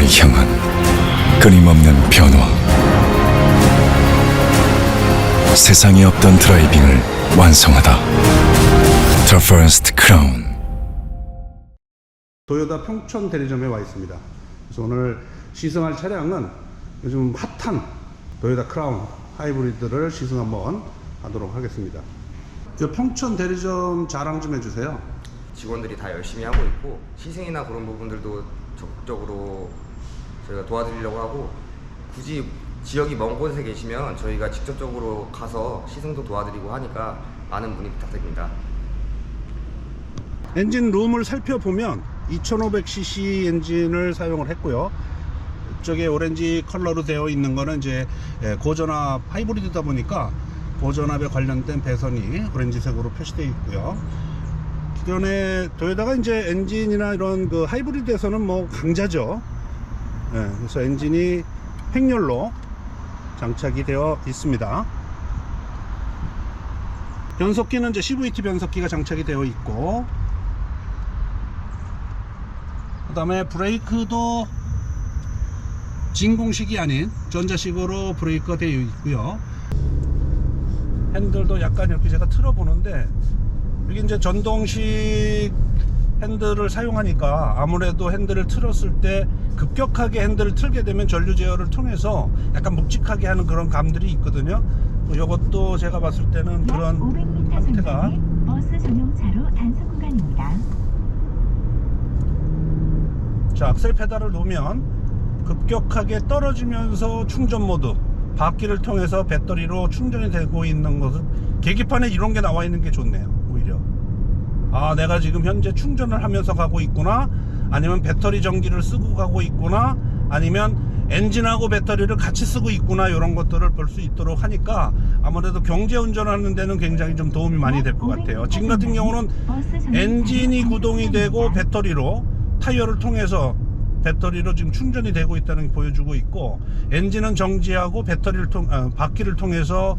미래를 향한 끊임없는 변화. 세상에 없던 드라이빙을 완성하다. The First Crown. 도요타 평촌 대리점에 와 있습니다. 그래서 오늘 시승할 차량은 요즘 핫한 도요타 크라운 하이브리드를 시승 한번 하도록 하겠습니다. 이 평촌 대리점 자랑 좀 해주세요. 직원들이 다 열심히 하고 있고 시승이나 그런 부분들도 적극적으로 저희가 도와드리려고 하고, 굳이 지역이 먼 곳에 계시면 저희가 직접적으로 가서 시승도 도와드리고 하니까 많은 문의 부탁드립니다. 엔진 룸을 살펴보면 2500cc 엔진을 사용을 했고요. 이쪽에 오렌지 컬러로 되어 있는 거는 이제 고전압 하이브리드다 보니까 고전압에 관련된 배선이 오렌지색으로 표시되어 있고요. 기존에 도요타가 이제 엔진이나 이런 그 하이브리드에서는 뭐 강자죠. 그래서 엔진이 횡렬로 장착이 되어 있습니다. 변속기는 이제 CVT 변속기가 장착이 되어 있고, 그 다음에 브레이크도 진공식이 아닌 전자식으로 브레이크가 되어 있고요. 핸들도 약간 이렇게 제가 틀어보는데, 여기 이제 전동식 핸들을 사용하니까 아무래도 핸들을 틀었을 때 급격하게 핸들을 틀게 되면 전류 제어를 통해서 약간 묵직하게 하는 그런 감들이 있거든요. 이것도 제가 봤을 때는 그런 상태가 버스 전용차로 단속 구간입니다. 자, 악셀 페달을 놓으면 급격하게 떨어지면서 충전 모드, 바퀴를 통해서 배터리로 충전이 되고 있는 것은 계기판에 이런 게 나와 있는 게 좋네요. 오히려 내가 지금 현재 충전을 하면서 가고 있구나, 아니면 배터리 전기를 쓰고 가고 있구나, 아니면 엔진하고 배터리를 같이 쓰고 있구나, 이런 것들을 볼 수 있도록 하니까 아무래도 경제 운전하는 데는 굉장히 좀 도움이 많이 될 것 같아요. 지금 같은 경우는 엔진이 구동이 되고 배터리로 타이어를 통해서 배터리로 지금 충전이 되고 있다는 게 보여주고 있고, 엔진은 정지하고 배터리를 바퀴를 통해서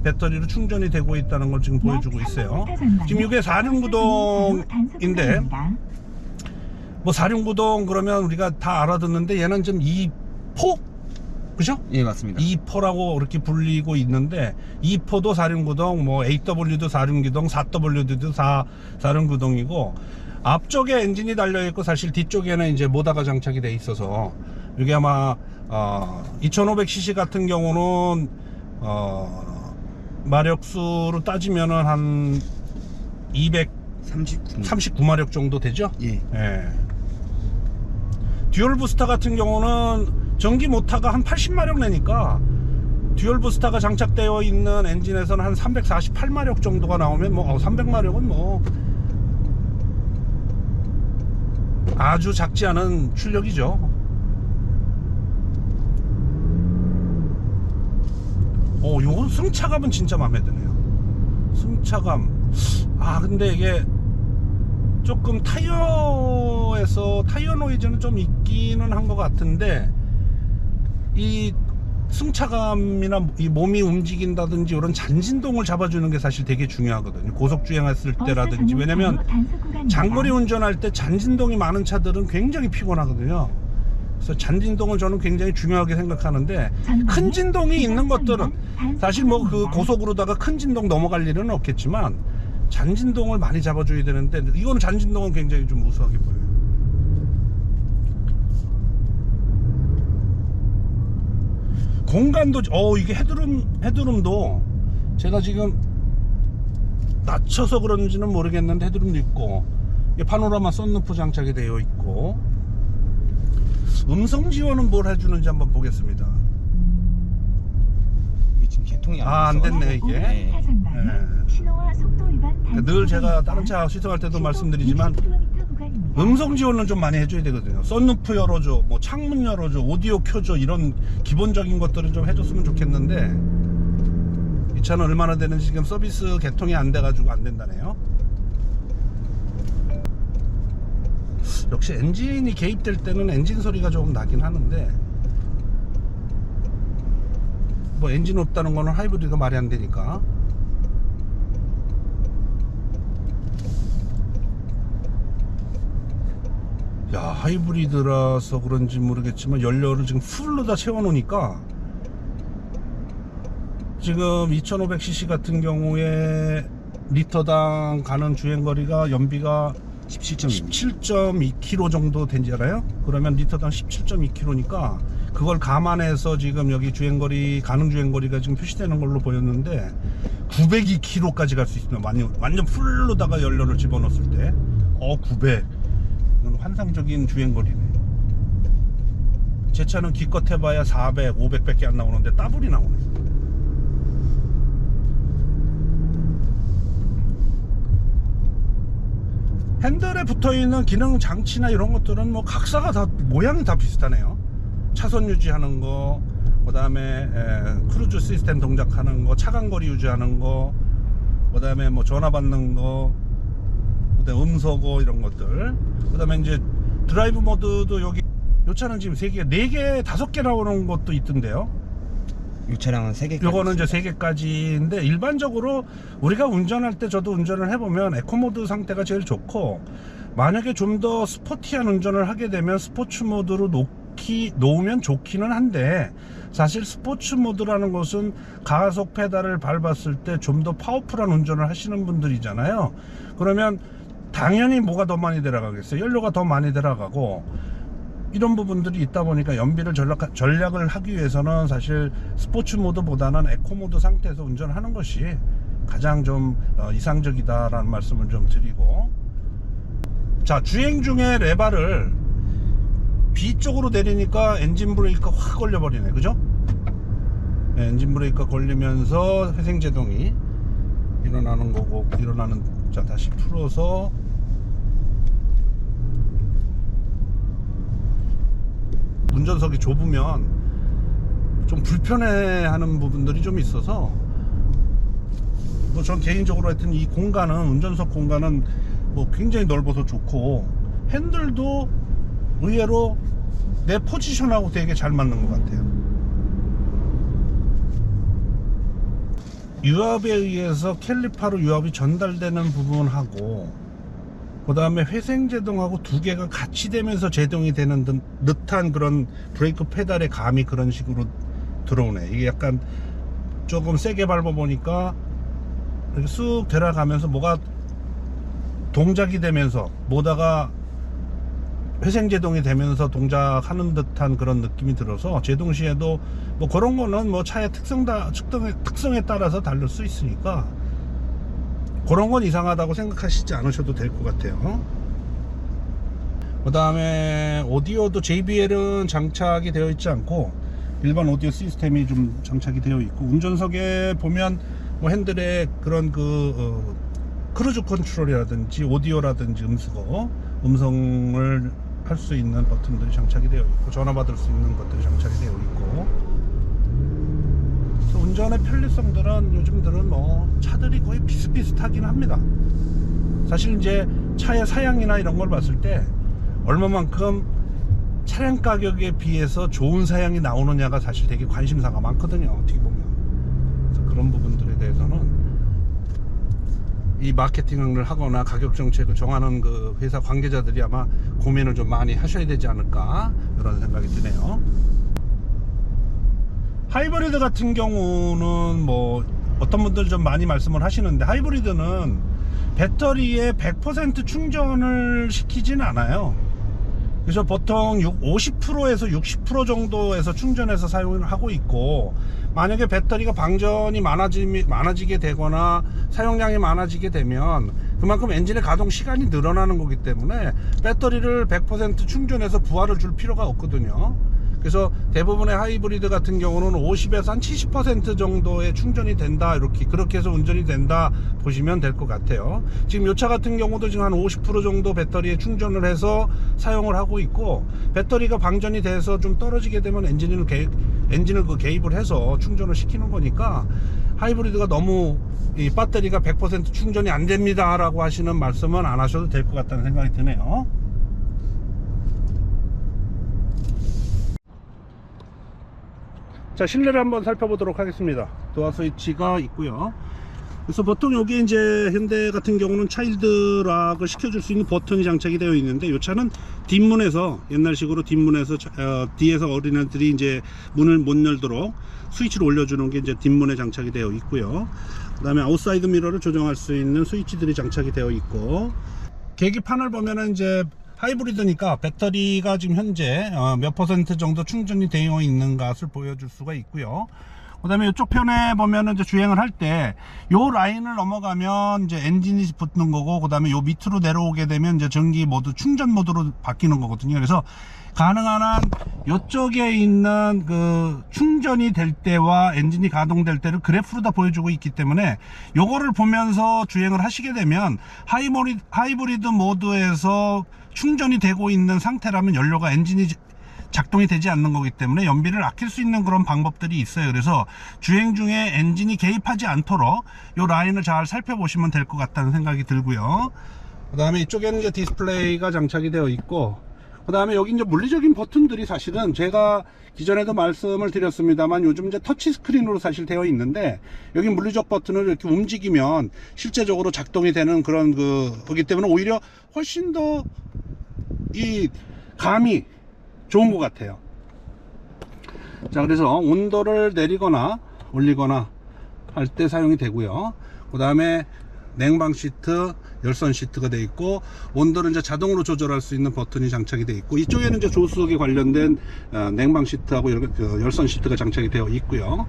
배터리로 충전이 되고 있다는 걸 지금 보여주고 있어요. 지금 이게 4륜구동인데, 뭐 4륜구동 그러면 우리가 다 알아듣는데, 얘는 좀 2포? 그죠? 예, 맞습니다. 2포라고 그렇게 불리고 있는데, 2포도 4륜구동, 뭐 AW도 4륜구동, 4W도 4륜구동이고, 앞쪽에 엔진이 달려있고 사실 뒤쪽에는 이제 모터가 장착이 돼 있어서, 이게 아마 2500cc 같은 경우는 마력수로 따지면은 한 239마력 정도 되죠? 예. 듀얼 부스터 같은 경우는 전기 모터가 한 80마력 내니까, 듀얼 부스터가 장착되어 있는 엔진에서는 한 348마력 정도가 나오면 뭐 300마력은 뭐 아주 작지 않은 출력이죠. 요건 승차감은 진짜 마음에 드네요. 승차감. 근데 이게 조금 타이어에서 타이어 노이즈는 좀 있기는 한 것 같은데, 이 승차감이나 이 몸이 움직인다든지 이런 잔진동을 잡아주는 게 사실 되게 중요하거든요. 고속 주행했을 때라든지. 왜냐면 장거리 운전할 때 잔진동이 많은 차들은 굉장히 피곤하거든요. 그래서 잔진동을 저는 굉장히 중요하게 생각하는데, 큰 진동이 있는 것들은 사실 뭐 그 고속으로다가 큰 진동 넘어갈 일은 없겠지만 잔진동을 많이 잡아줘야 되는데, 이거는 잔진동은 굉장히 좀 우수하게 보여요. 공간도 이게 헤드룸도 제가 지금 낮춰서 그런지는 모르겠는데 헤드룸도 있고, 이게 파노라마 썬루프 장착이 되어 있고, 음성 지원은 뭘 해주는지 한번 보겠습니다. 이게 지금 개통이 안 됐네 이게. 네. 늘 제가 다른 차 시승할 때도 말씀드리지만, 음성 지원은 좀 많이 해줘야 되거든요. 썬루프 열어줘, 뭐 창문 열어줘, 오디오 켜줘, 이런 기본적인 것들은 좀 해줬으면 좋겠는데, 이 차는 얼마나 되는지 지금 서비스 개통이 안 돼가지고 안 된다네요. 역시 엔진이 개입될 때는 엔진 소리가 조금 나긴 하는데, 뭐 엔진 없다는 거는 하이브리드가 말이 안 되니까. 야, 하이브리드라서 그런지 모르겠지만 연료를 지금 풀로 다 채워 놓으니까 지금 2500cc 같은 경우에 리터당 가는 주행거리가 연비가 17.2km 정도 되잖아요. 그러면 리터당 17.2km니까 그걸 감안해서 지금 여기 주행거리, 가능 주행거리가 지금 표시되는 걸로 보였는데 902km까지 갈 수 있습니다. 완전 풀로다가 연료를 집어넣었을 때 900. 이건 환상적인 주행거리네. 제 차는 기껏 해봐야 400, 500밖에 안 나오는데 더블이 나오네. 핸들에 붙어있는 기능 장치나 이런 것들은 뭐 각사가 다 모양이 다 비슷하네요. 차선 유지하는 거, 그 다음에 크루즈 시스템 동작하는 거, 차간거리 유지하는 거, 그 다음에 뭐 전화 받는 거, 그 다음에 음소거 이런 것들, 그 다음에 이제 드라이브 모드도 여기 요 차는 지금 3개, 4개, 5개 나오는 것도 있던데요. 이 차량은 3개까지. 요거는 이제 3개까지인데 일반적으로 우리가 운전할 때 저도 운전을 해보면 에코모드 상태가 제일 좋고, 만약에 좀 더 스포티한 운전을 하게 되면 스포츠 모드로 놓으면 좋기는 한데, 사실 스포츠 모드라는 것은 가속 페달을 밟았을 때 좀 더 파워풀한 운전을 하시는 분들이잖아요. 그러면 당연히 뭐가 더 많이 들어가겠어요? 연료가 더 많이 들어가고, 이런 부분들이 있다 보니까 연비를 전략을 하기 위해서는 사실 스포츠 모드보다는 에코 모드 상태에서 운전하는 것이 가장 좀 이상적이다라는 말씀을 좀 드리고, 자, 주행 중에 레바를 B 쪽으로 내리니까 엔진 브레이크가 확 걸려버리네, 그죠? 네, 엔진 브레이크가 걸리면서 회생제동이 일어나는 거고, 자, 다시 풀어서 운전석이 좁으면 좀 불편해하는 부분들이 좀 있어서, 뭐 전 개인적으로 하여튼 이 공간은, 운전석 공간은 뭐 굉장히 넓어서 좋고, 핸들도 의외로 내 포지션하고 되게 잘 맞는 것 같아요. 유압에 의해서 캘리파로 유압이 전달되는 부분하고, 그 다음에 회생제동하고 두 개가 같이 되면서 제동이 되는 듯한 그런 브레이크 페달의 감이 그런 식으로 들어오네. 이게 약간 조금 세게 밟아보니까 이렇게 쑥 들어가면서 뭐가 동작이 되면서, 뭐다가 회생제동이 되면서 동작하는 듯한 그런 느낌이 들어서, 제동 시에도 뭐 그런 거는 뭐 차의 특성에 따라서 다를 수 있으니까 그런 건 이상하다고 생각하시지 않으셔도 될 것 같아요. 그 다음에 오디오도 JBL은 장착이 되어 있지 않고 일반 오디오 시스템이 좀 장착이 되어 있고, 운전석에 보면 뭐 핸들에 그런 크루즈 컨트롤이라든지 오디오라든지 음성을 할 수 있는 버튼들이 장착이 되어 있고, 전화 받을 수 있는 것들이 장착이 되어 있고, 그래서 운전의 편리성들은 요즘들은 뭐 차들이 거의 비슷비슷하긴 합니다. 사실 이제 차의 사양이나 이런 걸 봤을 때 얼마만큼 차량 가격에 비해서 좋은 사양이 나오느냐가 사실 되게 관심사가 많거든요, 어떻게 보면. 그래서 그런 부분들에 대해서는 이 마케팅을 하거나 가격 정책을 정하는 그 회사 관계자들이 아마 고민을 좀 많이 하셔야 되지 않을까, 이런 생각이 드네요. 하이브리드 같은 경우는 뭐 어떤 분들 좀 많이 말씀을 하시는데, 하이브리드는 배터리에 100% 충전을 시키진 않아요. 그래서 보통 50%에서 60% 정도에서 충전해서 사용을 하고 있고, 만약에 배터리가 방전이 많아지게 되거나 사용량이 많아지게 되면 그만큼 엔진의 가동 시간이 늘어나는 거기 때문에 배터리를 100% 충전해서 부하를 줄 필요가 없거든요. 그래서 대부분의 하이브리드 같은 경우는 50에서 한 70% 정도의 충전이 된다, 그렇게 해서 운전이 된다 보시면 될 것 같아요. 지금 이 차 같은 경우도 지금 한 50% 정도 배터리에 충전을 해서 사용을 하고 있고, 배터리가 방전이 돼서 좀 떨어지게 되면 엔진을 개입을 해서 충전을 시키는 거니까, 하이브리드가 너무 이 배터리가 100% 충전이 안 됩니다 라고 하시는 말씀은 안 하셔도 될 것 같다는 생각이 드네요. 자, 실내를 한번 살펴보도록 하겠습니다. 도어 스위치가 있고요. 그래서 보통 여기 이제 현대 같은 경우는 차일드 락을 시켜줄 수 있는 버튼이 장착이 되어 있는데 이 차는 뒷문에서 옛날식으로 뒷문에서 뒤에서 어린애들이 이제 문을 못 열도록 스위치를 올려주는 게 이제 뒷문에 장착이 되어 있고요. 그 다음에 아웃사이드 미러를 조정할 수 있는 스위치들이 장착이 되어 있고, 계기판을 보면은 이제 하이브리드니까 배터리가 지금 현재 몇 퍼센트 정도 충전이 되어 있는 것을 보여줄 수가 있고요. 그 다음에 이쪽 편에 보면은 이제 주행을 할 때 요 라인을 넘어가면 이제 엔진이 붙는 거고, 그 다음에 요 밑으로 내려오게 되면 이제 전기 모드, 충전 모드로 바뀌는 거거든요. 그래서 가능한 한 요쪽에 있는 그 충전이 될 때와 엔진이 가동될 때를 그래프로 다 보여주고 있기 때문에 요거를 보면서 주행을 하시게 되면 하이브리드 모드에서 충전이 되고 있는 상태라면 연료가 엔진이 작동이 되지 않는 거기 때문에 연비를 아낄 수 있는 그런 방법들이 있어요. 그래서 주행 중에 엔진이 개입하지 않도록 이 라인을 잘 살펴보시면 될 것 같다는 생각이 들고요. 그 다음에 이쪽에는 이제 디스플레이가 장착이 되어 있고, 그 다음에 여기 이제 물리적인 버튼들이 사실은 제가 기존에도 말씀을 드렸습니다만 요즘 이제 터치 스크린으로 사실 되어 있는데, 여기 물리적 버튼을 이렇게 움직이면 실제적으로 작동이 되는 그런 거기 때문에 오히려 훨씬 더 이 감이 좋은 것 같아요. 자, 그래서 온도를 내리거나 올리거나 할 때 사용이 되고요. 그 다음에 냉방 시트, 열선 시트가 되어 있고, 온도를 이제 자동으로 조절할 수 있는 버튼이 장착이 되어 있고, 이쪽에는 이제 조수석에 관련된 냉방 시트하고 이렇게 열선 시트가 장착이 되어 있고요.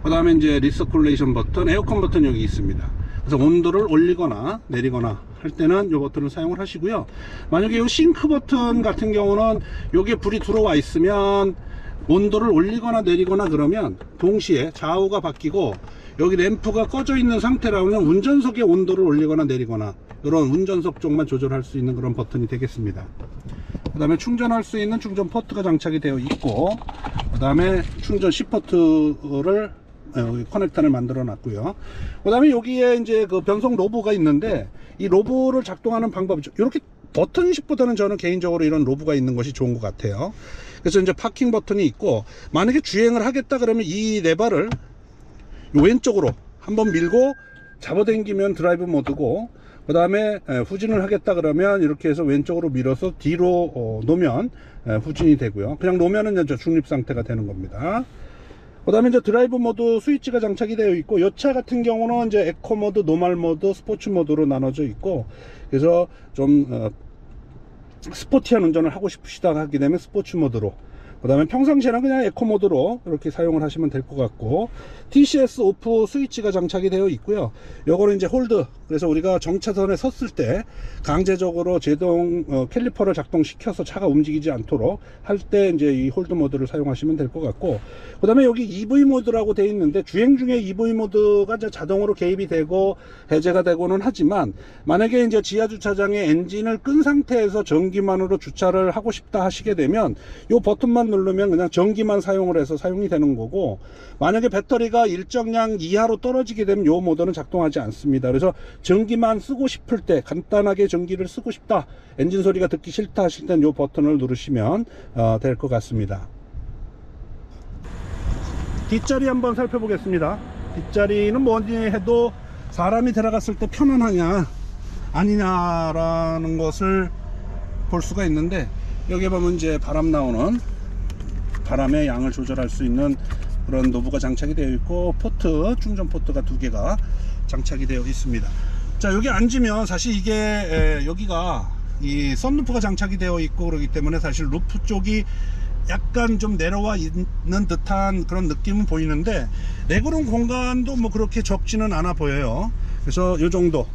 그 다음에 이제 리서큘레이션 버튼, 에어컨 버튼 여기 있습니다. 그래서 온도를 올리거나 내리거나 할 때는 이 버튼을 사용을 하시고요. 만약에 이 싱크 버튼 같은 경우는 여기에 불이 들어와 있으면 온도를 올리거나 내리거나 그러면 동시에 좌우가 바뀌고, 여기 램프가 꺼져 있는 상태라면 운전석의 온도를 올리거나 내리거나 이런 운전석 쪽만 조절할 수 있는 그런 버튼이 되겠습니다. 그 다음에 충전할 수 있는 충전 포트가 장착이 되어 있고, 그 다음에 충전 C포트를 커넥터를 만들어 놨고요. 그 다음에 여기에 이제 그 변속 로브가 있는데, 이 로브를 작동하는 방법이죠. 이렇게 버튼식보다는 저는 개인적으로 이런 로브가 있는 것이 좋은 것 같아요. 그래서 이제 파킹 버튼이 있고, 만약에 주행을 하겠다 그러면 이 레버를 왼쪽으로 한번 밀고 잡아당기면 드라이브 모드고, 그 다음에 후진을 하겠다 그러면 이렇게 해서 왼쪽으로 밀어서 뒤로 놓으면 후진이 되고요. 그냥 놓으면은 이제 중립 상태가 되는 겁니다. 그 다음에 이제 드라이브 모드 스위치가 장착이 되어 있고, 이 차 같은 경우는 이제 에코 모드, 노멀 모드, 스포츠 모드로 나눠져 있고, 그래서 좀 스포티한 운전을 하고 싶으시다 하게 되면 스포츠 모드로, 그 다음에 평상시에는 그냥 에코 모드로 이렇게 사용을 하시면 될 것 같고, TCS 오프 스위치가 장착이 되어 있고요. 요거는 이제 홀드, 그래서 우리가 정차선에 섰을 때 강제적으로 제동 캘리퍼를 작동시켜서 차가 움직이지 않도록 할 때 이제 이 홀드 모드를 사용하시면 될 것 같고, 그 다음에 여기 EV 모드라고 되어 있는데, 주행 중에 EV 모드가 이제 자동으로 개입이 되고 해제가 되고는 하지만, 만약에 이제 지하 주차장에 엔진을 끈 상태에서 전기만으로 주차를 하고 싶다 하시게 되면 요 버튼만 누르면 그냥 전기만 사용을 해서 사용이 되는 거고, 만약에 배터리가 일정량 이하로 떨어지게 되면 요 모드는 작동하지 않습니다. 그래서 전기만 쓰고 싶을 때, 간단하게 전기를 쓰고 싶다, 엔진 소리가 듣기 싫다 하실 땐 요 버튼을 누르시면 될 것 같습니다. 뒷자리 한번 살펴보겠습니다. 뒷자리는 뭐니 해도 사람이 들어갔을 때 편안하냐 아니냐라는 것을 볼 수가 있는데, 여기 보면 이제 바람 나오는, 바람의 양을 조절할 수 있는 그런 노브가 장착이 되어 있고, 포트, 충전 포트가 2개가 장착이 되어 있습니다. 자, 여기 앉으면 사실 이게 여기가 이 썬루프가 장착이 되어 있고 그러기 때문에 사실 루프 쪽이 약간 좀 내려와 있는 듯한 그런 느낌은 보이는데, 레그룸 공간도 뭐 그렇게 적지는 않아 보여요. 그래서 요 정도,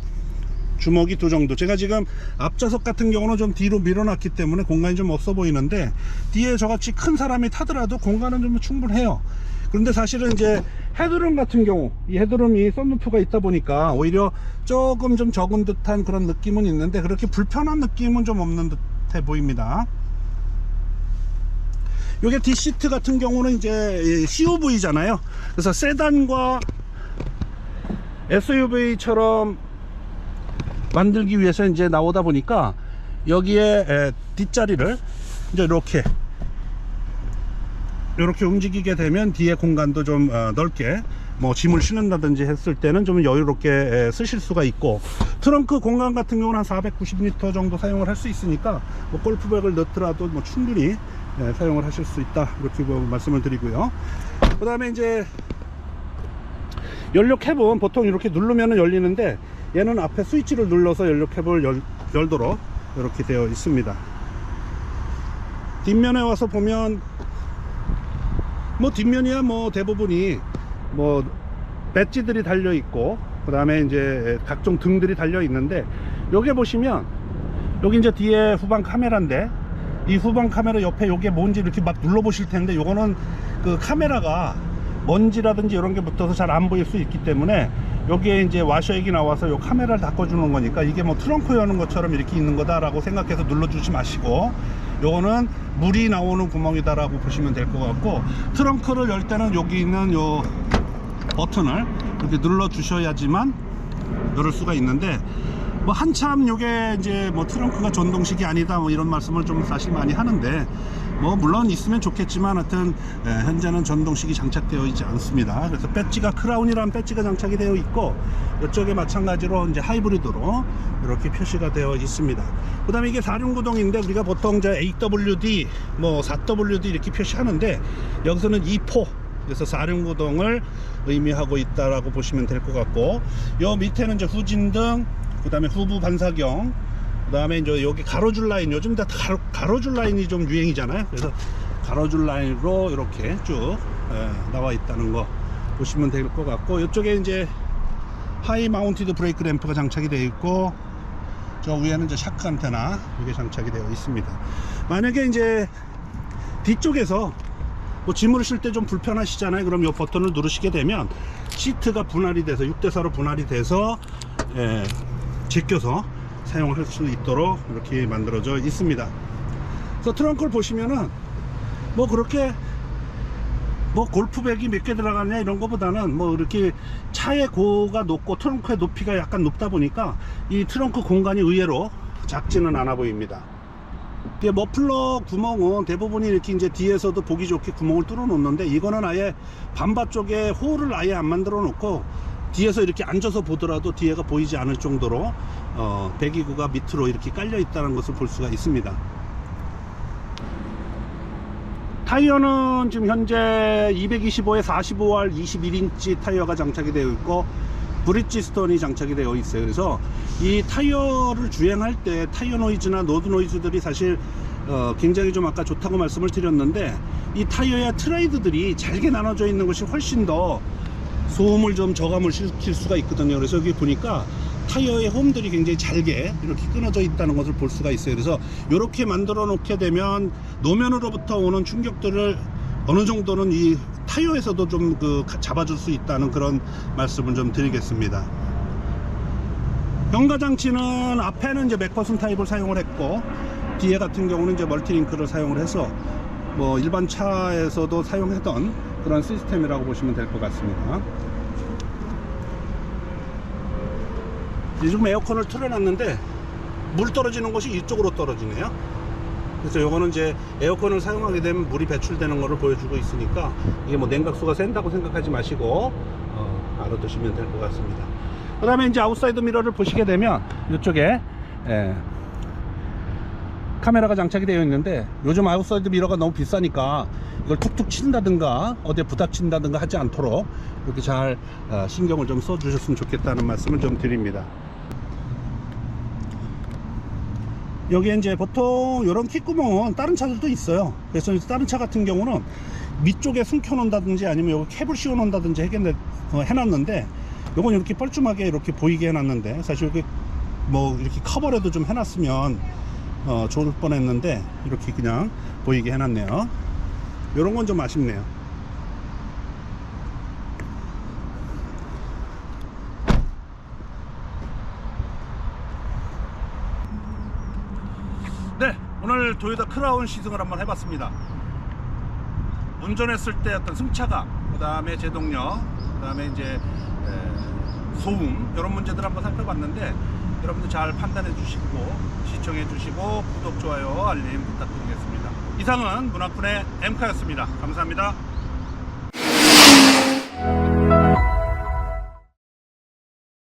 주먹이 2 정도. 제가 지금 앞좌석 같은 경우는 좀 뒤로 밀어놨기 때문에 공간이 좀 없어 보이는데, 뒤에 저같이 큰 사람이 타더라도 공간은 좀 충분해요. 그런데 사실은 이제 헤드룸 같은 경우, 이 헤드룸이 썬루프가 있다 보니까 오히려 조금 좀 적은 듯한 그런 느낌은 있는데, 그렇게 불편한 느낌은 좀 없는 듯해 보입니다. 요게 뒷시트 같은 경우는 이제 CUV잖아요. 그래서 세단과 SUV처럼 만들기 위해서 이제 나오다 보니까 여기에 뒷자리를 이제 이렇게 움직이게 되면 뒤에 공간도 좀 넓게 뭐 짐을 실는다든지 했을 때는 좀 여유롭게 쓰실 수가 있고, 트렁크 공간 같은 경우는 한 490리터 정도 사용을 할 수 있으니까 뭐 골프백을 넣더라도 뭐 충분히 사용을 하실 수 있다, 이렇게 뭐 말씀을 드리고요. 그 다음에 이제 연료 캡은 보통 이렇게 누르면 열리는데, 얘는 앞에 스위치를 눌러서 연료 캡을 열도록 이렇게 되어 있습니다. 뒷면에 와서 보면 뭐 뒷면이야 뭐 대부분이 뭐 배지들이 달려 있고, 그 다음에 이제 각종 등들이 달려 있는데, 여기 보시면 여기 이제 뒤에 후방 카메라인데, 이 후방 카메라 옆에 요게 뭔지 이렇게 막 눌러 보실 텐데, 요거는 그 카메라가 먼지라든지 이런 게 붙어서 잘 안 보일 수 있기 때문에 여기에 이제 와셔액이 나와서 요 카메라를 닦아주는 거니까, 이게 뭐 트렁크 여는 것처럼 이렇게 있는 거다라고 생각해서 눌러주지 마시고, 요거는 물이 나오는 구멍이다 라고 보시면 될 것 같고, 트렁크를 열 때는 여기 있는 요 버튼을 이렇게 눌러 주셔야지만 열을 수가 있는데, 뭐 한참 요게 이제 뭐 트렁크가 전동식이 아니다 뭐 이런 말씀을 좀 사실 많이 하는데, 뭐 물론 있으면 좋겠지만 하여튼 현재는 전동식이 장착되어 있지 않습니다. 그래서 배지가 크라운이라는 배지가 장착이 되어 있고, 이쪽에 마찬가지로 이제 하이브리드로 이렇게 표시가 되어 있습니다. 그 다음에 이게 4륜구동인데, 우리가 보통 이제 AWD 뭐 4WD 이렇게 표시하는데, 여기서는 2포, 그래서 4륜구동을 의미하고 있다라고 보시면 될 것 같고, 요 밑에는 이제 후진등, 그 다음에 후부 반사경, 그 다음에 이제 여기 가로줄 라인, 요즘 다 가로줄 라인이 좀 유행이잖아요. 그래서 가로줄 라인으로 이렇게 쭉 나와 있다는 거 보시면 될 것 같고, 이쪽에 이제 하이 마운티드 브레이크 램프가 장착이 되어 있고, 저 위에는 이제 샤크 안테나 이게 장착이 되어 있습니다. 만약에 이제 뒤쪽에서 뭐 짐을 실 때 좀 불편하시잖아요. 그럼 이 버튼을 누르시게 되면 시트가 분할이 돼서 6대4로 분할이 돼서 제껴서 사용할 수 있도록 이렇게 만들어져 있습니다. 그래서 트렁크를 보시면은 뭐 그렇게 뭐 골프백이 몇 개 들어가냐 이런 거보다는, 뭐 이렇게 차의 고가 높고 트렁크의 높이가 약간 높다 보니까 이 트렁크 공간이 의외로 작지는 않아 보입니다. 머플러 구멍은 대부분이 이렇게 이제 뒤에서도 보기 좋게 구멍을 뚫어 놓는데, 이거는 아예 반바 쪽에 홀을 아예 안 만들어 놓고, 뒤에서 이렇게 앉아서 보더라도 뒤에가 보이지 않을 정도로 배기구가 밑으로 이렇게 깔려 있다는 것을 볼 수가 있습니다. 타이어는 지금 현재 225에 45R 21인치 타이어가 장착이 되어 있고, 브릿지스톤이 장착이 되어 있어요. 그래서 이 타이어를 주행할 때 타이어 노이즈나 노드 노이즈들이 사실 굉장히 좀 아까 좋다고 말씀을 드렸는데, 이 타이어의 트레이드들이 잘게 나눠져 있는 것이 훨씬 더 소음을 좀 저감을 시킬 수가 있거든요. 그래서 여기 보니까 타이어의 홈들이 굉장히 잘게 이렇게 끊어져 있다는 것을 볼 수가 있어요. 그래서 이렇게 만들어 놓게 되면 노면으로부터 오는 충격들을 어느 정도는 이 타이어에서도 좀 잡아줄 수 있다는 그런 말씀을 좀 드리겠습니다. 경과장치는 앞에는 이제 맥퍼슨 타입을 사용을 했고, 뒤에 같은 경우는 이제 멀티링크를 사용을 해서 뭐 일반 차에서도 사용했던 그런 시스템이라고 보시면 될 것 같습니다. 지금 에어컨을 틀어놨는데 물 떨어지는 곳이 이쪽으로 떨어지네요. 그래서 요거는 이제 에어컨을 사용하게 되면 물이 배출되는 것을 보여주고 있으니까, 이게 뭐 냉각수가 센다고 생각하지 마시고 알아두시면 될 것 같습니다. 그 다음에 이제 아웃사이드 미러를 보시게 되면 이쪽에 카메라가 장착이 되어 있는데, 요즘 아웃사이드 미러가 너무 비싸니까 이걸 툭툭 친다든가 어디에 부닥친다든가 하지 않도록 이렇게 잘 신경을 좀 써 주셨으면 좋겠다는 말씀을 좀 드립니다. 여기에 이제 보통 이런 킥구멍은 다른 차들도 있어요. 그래서 다른 차 같은 경우는 밑쪽에 숨겨 놓는다든지 아니면 여기 캡을 씌워 놓는다든지 해놨는데, 요건 이렇게 뻘쭘하게 이렇게 보이게 해놨는데, 사실 여기 뭐 이렇게 커버라도 좀 해놨으면 좋을 뻔했는데, 이렇게 그냥 보이게 해놨네요. 요런 건 좀 아쉽네요. 네, 오늘 토요타 크라운 시승을 한번 해봤습니다. 운전했을 때 어떤 승차감, 그 다음에 제동력, 그 다음에 이제 소음, 이런 문제들 한번 살펴봤는데, 여러분들 잘 판단해 주시고 시청해 주시고 구독, 좋아요, 알림 부탁드리겠습니다. 이상은 문학군의 엠카였습니다. 감사합니다.